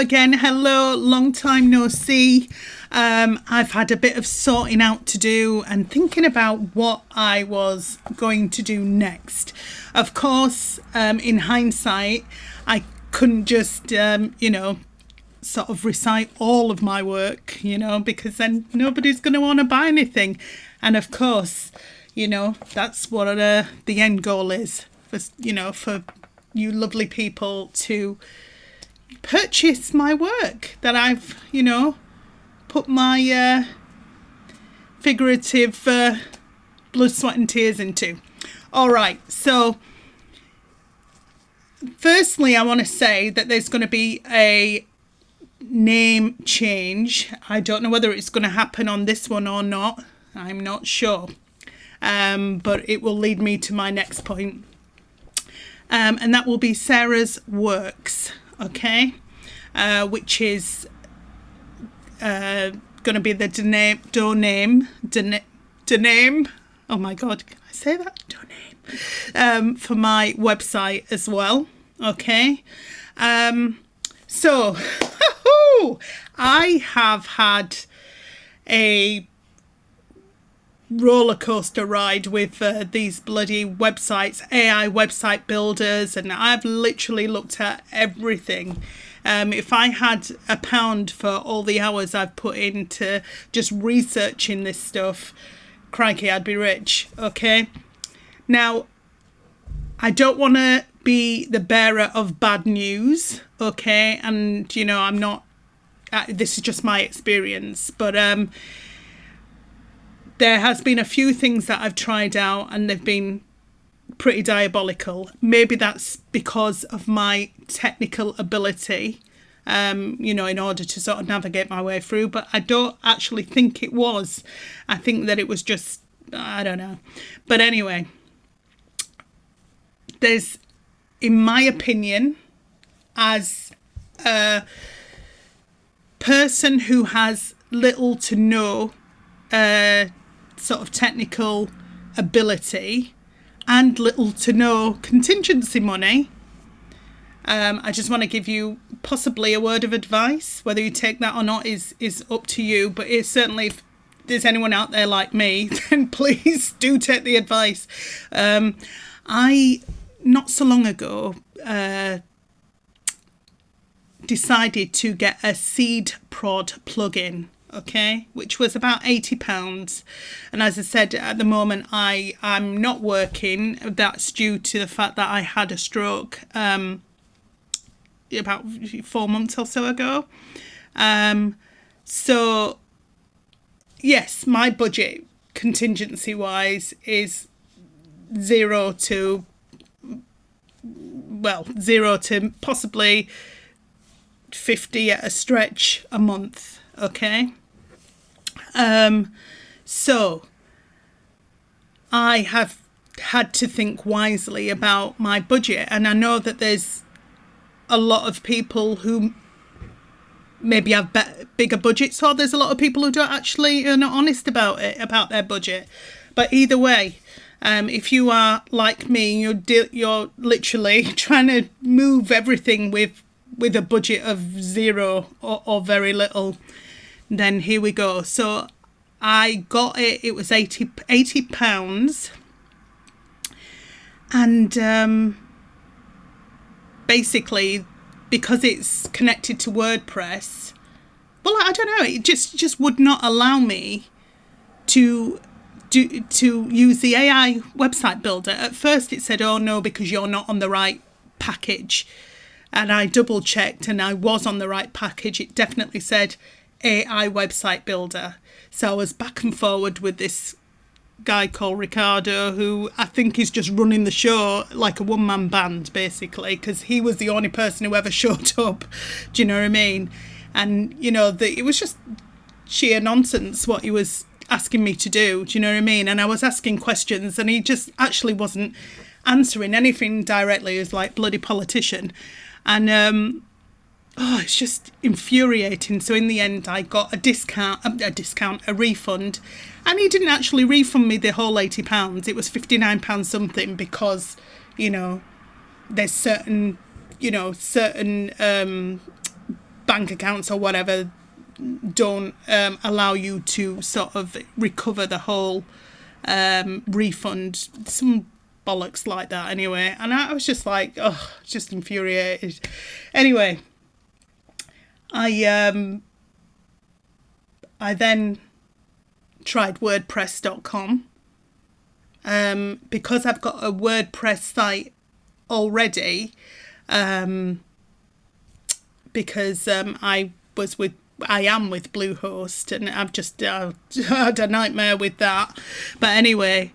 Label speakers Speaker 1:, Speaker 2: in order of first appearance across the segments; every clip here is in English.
Speaker 1: again. Hello, long time no see. I've had a bit of sorting out to do and thinking about what I was going to do next. Of course, in hindsight, I couldn't just, sort of recite all of my work, because then nobody's going to want to buy anything. And of course, that's what the end goal is, for you lovely people to purchase my work that I've, put my figurative blood, sweat and tears into. All right, so firstly, I want to say that there's going to be a name change. I don't know whether it's going to happen on this one or not. I'm not sure. But it will lead me to my next point. And that will be Sarah's Works, okay? Which is going to be the doname. Oh my God, can I say that? Doname. For my website as well, okay? So, I have had a roller coaster ride with these bloody websites, AI website builders, and I've literally looked at everything. If I had £1 for all the hours I've put into just researching this stuff, crikey, I'd be rich, okay? Now, I don't want to be the bearer of bad news, okay? And, I'm not, this is just my experience, but there has been a few things that I've tried out and they've been pretty diabolical. Maybe that's because of my technical ability, in order to sort of navigate my way through. But I don't actually think it was. I think that it was just, I don't know. But anyway, there's, in my opinion, as a person who has little to no sort of technical ability and little to no contingency money, I just want to give you possibly a word of advice. Whether you take that or not is up to you, but it's certainly, if there's anyone out there like me, then please do take the advice. I, not so long ago, decided to get a Seed Prod plugin, okay, which was about £80. And as I said, at the moment I'm not working. That's due to the fact that I had a stroke about 4 months or so ago. So yes, my budget contingency wise is zero to possibly 50 at a stretch a month, okay? So I have had to think wisely about my budget, and I know that there's a lot of people who maybe have bigger budgets, or there's a lot of people who don't actually are not honest about their budget. But either way, if you are like me, you're literally trying to move everything with a budget of zero or very little, then here we go. So I got it. It was £80, and basically, because it's connected to WordPress, well, I don't know, it just would not allow me to use the AI website builder. At first it said, oh no, because you're not on the right package. And I double checked and I was on the right package. It definitely said AI website builder. So I was back and forward with this guy called Ricardo, who I think is just running the show like a one-man band, basically, because he was the only person who ever showed up. Do you know what I mean? And, it was just sheer nonsense what he was asking me to do. Do you know what I mean? And I was asking questions and he just actually wasn't answering anything directly. He was like bloody politician. And it's just infuriating. So in the end, I got a refund, and he didn't actually refund me the whole £80. It was £59 something, because there's certain bank accounts or whatever don't allow you to sort of recover the whole refund. Some bollocks like that anyway. And I was just like, oh, just infuriated. Anyway, I then tried WordPress.com because I've got a WordPress site already, because I am with Bluehost, and I've just had a nightmare with that. But anyway,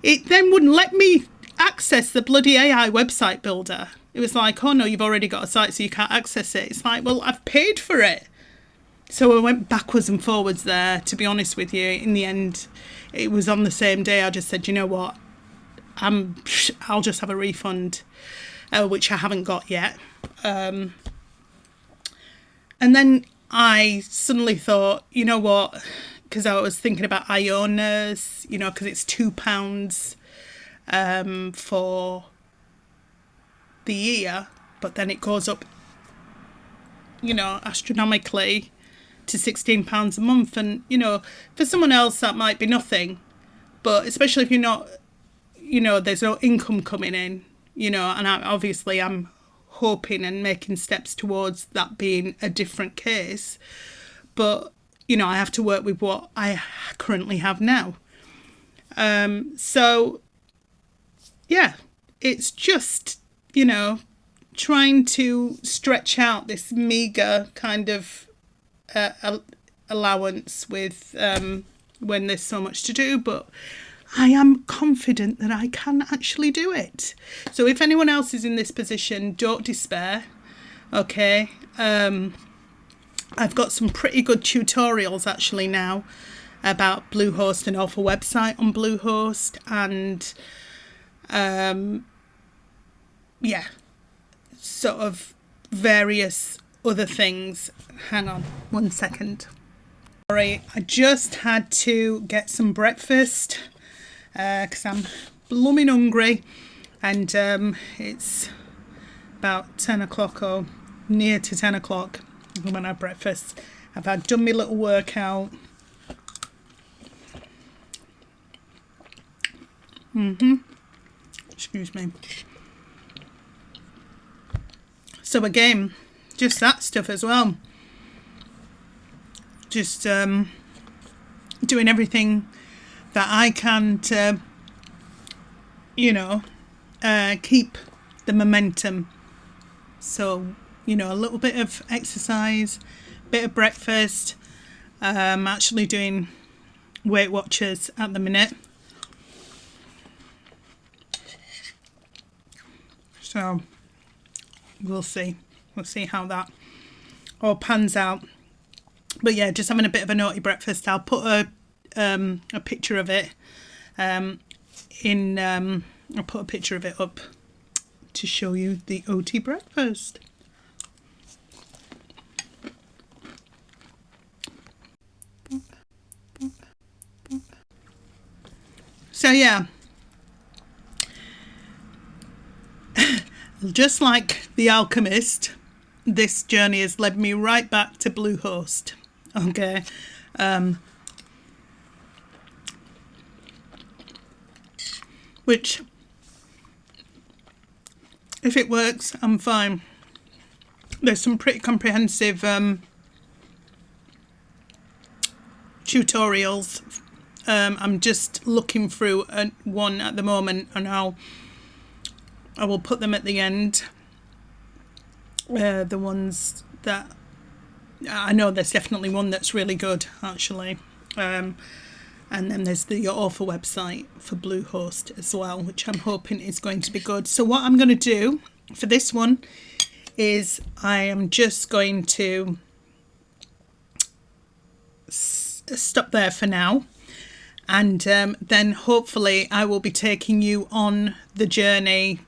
Speaker 1: it then wouldn't let me access the bloody AI website builder. It was like, oh no, you've already got a site, so you can't access it. It's like, well, I've paid for it. So I went backwards and forwards there, to be honest with you. In the end, it was on the same day. I just said, you know what, I'll just have a refund, which I haven't got yet. And then I suddenly thought, you know what, because I was thinking about Ionas, you know, because it's £2 for the year, but then it goes up, you know, astronomically to £16 a month. And, you know, for someone else that might be nothing, but especially if you're not, you know, there's no income coming in, you know, and obviously I'm hoping and making steps towards that being a different case. But, you know, I have to work with what I currently have now. So, yeah, it's just, you know, trying to stretch out this meagre kind of allowance with when there's so much to do. But I am confident that I can actually do it. So if anyone else is in this position, don't despair. Okay. I've got some pretty good tutorials actually now about Bluehost and Author website on Bluehost, and yeah, sort of various other things. Hang on 1 second. Sorry, I just had to get some breakfast because I'm blooming hungry, and it's about 10 o'clock or near to 10 o'clock when I have breakfast. I've done my little workout. Excuse me. So again, just that stuff as well. Just doing everything that I can to, you know, keep the momentum. So, you know, a little bit of exercise, bit of breakfast. I'm actually doing Weight Watchers at the minute. So we'll see. We'll see how that all pans out. But yeah, just having a bit of a naughty breakfast. I'll put a picture of it I'll put a picture of it up to show you the OT breakfast. So yeah, just like The Alchemist, this journey has led me right back to Bluehost. Okay. Which, if it works, I'm fine. There's some pretty comprehensive tutorials. I'm just looking through one at the moment, and I will put them at the end. The ones that I know, there's definitely one that's really good actually, and then there's the Author website for Bluehost as well, which I'm hoping is going to be good. So what I'm going to do for this one is I am just going to stop there for now, and then hopefully I will be taking you on the journey.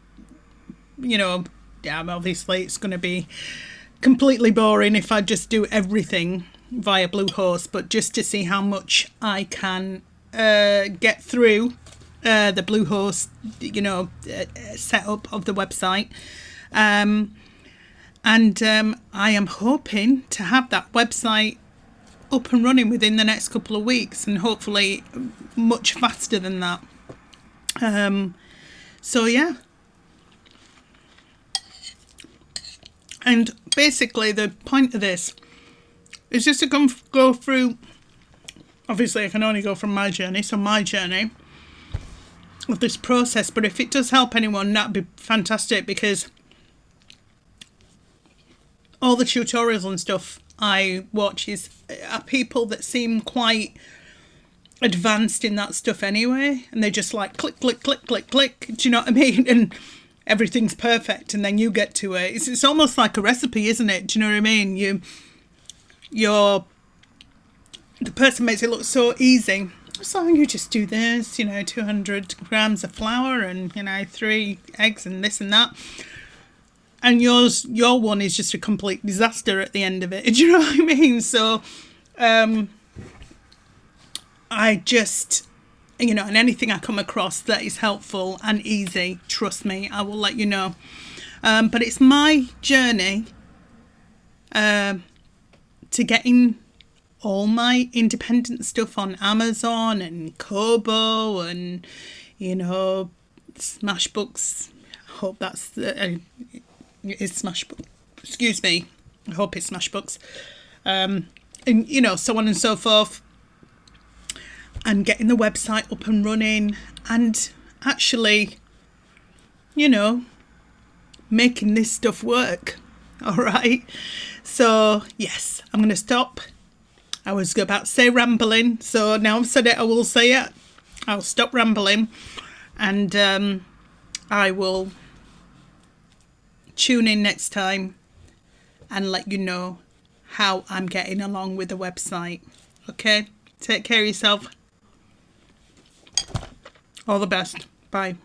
Speaker 1: You know, yeah, obviously it's going to be completely boring if I just do everything via Bluehost, but just to see how much I can get through the Bluehost, you know, setup of the website. And I am hoping to have that website up and running within the next couple of weeks, and hopefully much faster than that. So yeah. And basically the point of this is just to go through, obviously I can only go from my journey, so my journey of this process, but if it does help anyone, that'd be fantastic, because all the tutorials and stuff I watch are people that seem quite advanced in that stuff anyway, and they just like click, click, click, click, click. Do you know what I mean? And everything's perfect, and then you get to it. It's almost like a recipe, isn't it? Do you know what I mean? The person makes it look so easy. So you just do this, 200 grams of flour and 3 eggs and this and that. And your one is just a complete disaster at the end of it. Do you know what I mean? So, I just, and anything I come across that is helpful and easy, trust me, I will let you know. But it's my journey to getting all my independent stuff on Amazon and Kobo and, Smashbooks. I hope that's it's Smashbooks. Excuse me. I hope it's Smashbooks. And, so on and so forth. And getting the website up and running and actually, making this stuff work. All right. So, yes, I'm going to stop. I was about to say rambling. So now I've said it, I will say it. I'll stop rambling. And I will tune in next time and let you know how I'm getting along with the website. Okay? Take care of yourself. All the best. Bye.